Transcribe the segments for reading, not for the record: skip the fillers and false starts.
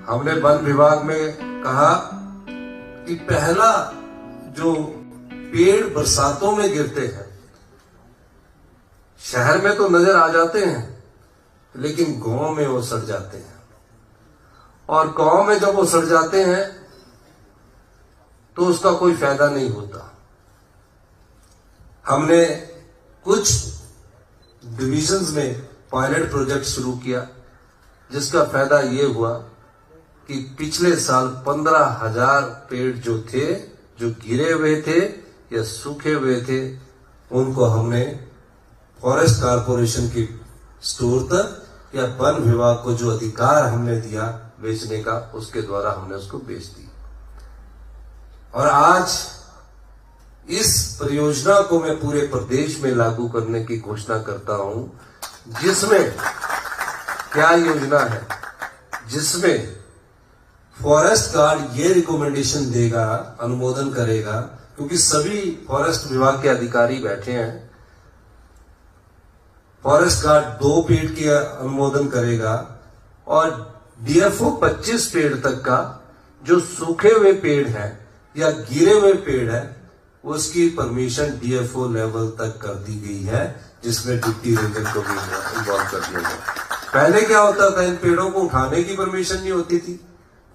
हमने वन विभाग में कहा कि पहला जो पेड़ बरसातों में गिरते हैं, शहर में तो नजर आ जाते हैं लेकिन गांव में वो सड़ जाते हैं, और गांव में जब वो सड़ जाते हैं तो उसका कोई फायदा नहीं होता। हमने कुछ डिविजन्स में पायलट प्रोजेक्ट शुरू किया, जिसका फायदा ये हुआ कि पिछले साल 15,000 पेड़ जो थे, जो गिरे हुए थे या सूखे हुए थे, उनको हमने फॉरेस्ट कारपोरेशन के स्टोर तक या वन विभाग को जो अधिकार हमने दिया बेचने का, उसके द्वारा हमने उसको बेच दिया। और आज इस परियोजना को मैं पूरे प्रदेश में लागू करने की घोषणा करता हूं, जिसमें क्या योजना है, जिसमें फॉरेस्ट गार्ड ये रिकमेंडेशन देगा, अनुमोदन करेगा, क्योंकि सभी फॉरेस्ट विभाग के अधिकारी बैठे हैं। फॉरेस्ट गार्ड 2 पेड़ की अनुमोदन करेगा और डीएफओ 25 पेड़ तक का जो सूखे हुए पेड़ हैं या गिरे हुए पेड़ है, उसकी परमिशन डीएफओ लेवल तक कर दी गई है, जिसमें डिप्टी रेंजर को भी इन्वॉल्व कर दिया गया। पहले क्या होता था, इन पेड़ों को उठाने की परमिशन नहीं होती थी,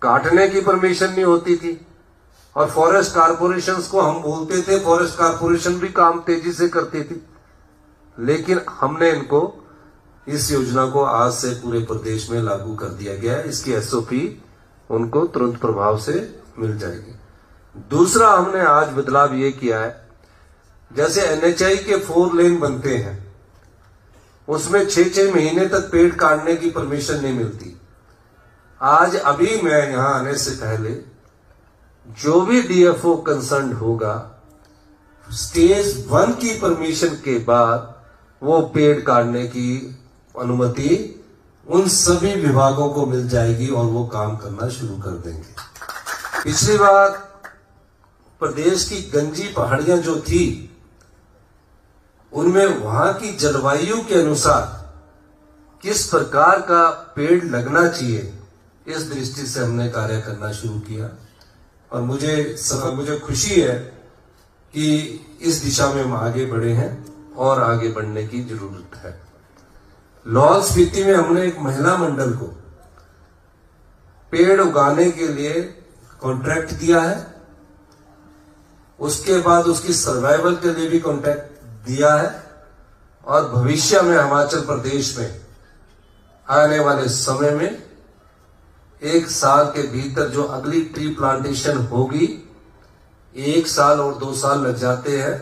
काटने की परमिशन नहीं होती थी, और फॉरेस्ट कारपोरेशंस को हम बोलते थे, फॉरेस्ट कारपोरेशन भी काम तेजी से करती थी। लेकिन हमने इनको, इस योजना को आज से पूरे प्रदेश में लागू कर दिया गया है। इसकी एसओपी उनको तुरंत प्रभाव से मिल जाएगी। दूसरा, हमने आज बदलाव ये किया है, जैसे एनएचआई के 4 लेन बनते हैं, उसमें 6-6 महीने तक पेड़ काटने की परमिशन नहीं मिलती। आज अभी मैं यहां आने से पहले जो भी डीएफओ कंसर्न होगा, स्टेज 1 की परमिशन के बाद वो पेड़ काटने की अनुमति उन सभी विभागों को मिल जाएगी और वो काम करना शुरू कर देंगे। पिछली बार प्रदेश की गंजी पहाड़ियां जो थी, उनमें वहां की जलवायु के अनुसार किस प्रकार का पेड़ लगना चाहिए, इस दृष्टि से हमने कार्य करना शुरू किया। और मुझे खुशी है कि इस दिशा में हम आगे बढ़े हैं और आगे बढ़ने की जरूरत है। लाहौल स्पीति में हमने एक महिला मंडल को पेड़ उगाने के लिए कॉन्ट्रैक्ट दिया है, उसके बाद उसकी सर्वाइवल के लिए भी कॉन्ट्रैक्ट दिया है, और भविष्य में हिमाचल प्रदेश में आने वाले समय में 1 साल के भीतर जो अगली ट्री प्लांटेशन होगी, 1 साल और 2 साल लग जाते हैं,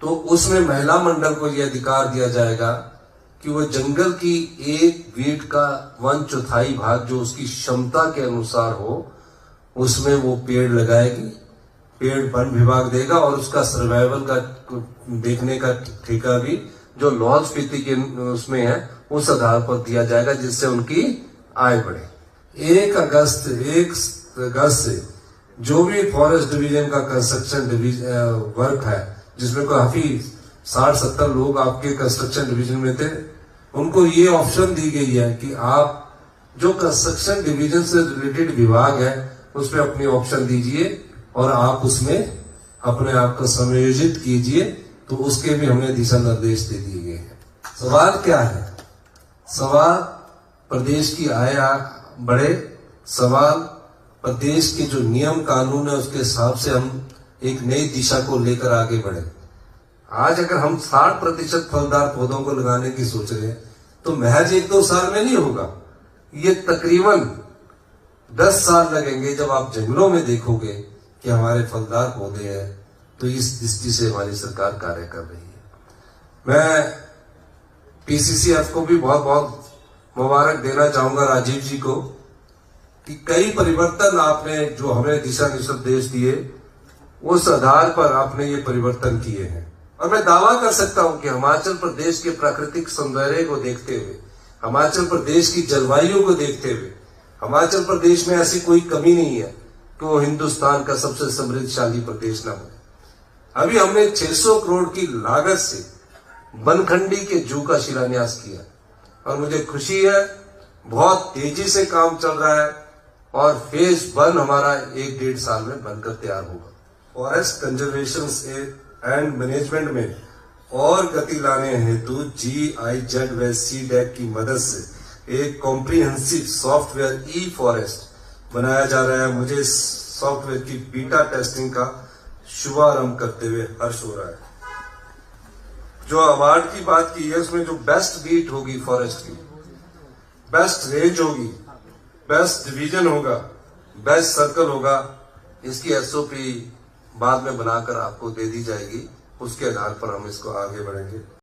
तो उसमें महिला मंडल को यह अधिकार दिया जाएगा कि वो जंगल की 1 फीट का 1/4 भाग जो उसकी क्षमता के अनुसार हो, उसमें वो पेड़ लगाएगी। पेड़ वन विभाग देगा और उसका सर्वाइवल का देखने का ठेका भी जो लाहौल स्पीति के उसमें है, उस आधार पर दिया जाएगा, जिससे उनकी आय बढ़े। 1 अगस्त से जो भी फॉरेस्ट डिवीजन का कंस्ट्रक्शन वर्क है, जिसमें काफी 60-70 लोग आपके कंस्ट्रक्शन डिवीजन में थे, उनको ये ऑप्शन दी गई है कि आप जो कंस्ट्रक्शन डिवीजन से रिलेटेड विभाग है, उसमें अपनी ऑप्शन दीजिए और आप उसमें अपने आप को समायोजित कीजिए। तो उसके भी हमने दिशा निर्देश दे दिए गए हैं। सवाल क्या है? सवाल प्रदेश की आय बढ़े, सवाल प्रदेश के जो नियम कानून है उसके हिसाब से हम एक नई दिशा को लेकर आगे बढ़े। आज अगर हम 60% फलदार पौधों को लगाने की सोच रहे हैं, तो महज 1-2 साल में नहीं होगा, ये तकरीबन 10 साल लगेंगे। जब आप जंगलों में देखोगे कि हमारे फलदार पौधे हैं, तो इस दृष्टि से हमारी सरकार कार्य कर रही है। मैं पीसीसीएफ को भी बहुत बहुत मुबारक देना चाहूंगा, राजीव जी को, कि कई परिवर्तन आपने जो हमें दिशा निर्देश दिए, उस आधार पर आपने ये परिवर्तन किए हैं। और मैं दावा कर सकता हूं कि हिमाचल प्रदेश के प्राकृतिक सौंदर्य को देखते हुए, हिमाचल प्रदेश की जलवायु को देखते हुए, हिमाचल प्रदेश में ऐसी कोई कमी नहीं है कि वो हिंदुस्तान का सबसे समृद्धशाली प्रदेश न बने। अभी हमने 600 करोड़ की लागत से बनखंडी के जू का शिलान्यास किया, और मुझे खुशी है बहुत तेजी से काम चल रहा है और फेज 1 हमारा 1-1.5 साल में बनकर तैयार होगा। फॉरेस्ट कंजर्वेशन एंड मैनेजमेंट में और गति लाने हेतु GIZ व CDAC की मदद से एक कॉम्प्रिहेंसिव सॉफ्टवेयर ई फॉरेस्ट बनाया जा रहा है। मुझे इस सॉफ्टवेयर की बीटा टेस्टिंग का शुभारंभ करते हुए हर्ष हो रहा है। जो अवार्ड की बात की है उसमें जो बेस्ट बीट होगी फॉरेस्ट की, बेस्ट रेंज होगी, बेस्ट डिवीजन होगा, बेस्ट सर्कल होगा, इसकी SOP बाद में बनाकर आपको दे दी जाएगी। उसके आधार पर हम इसको आगे बढ़ेंगे।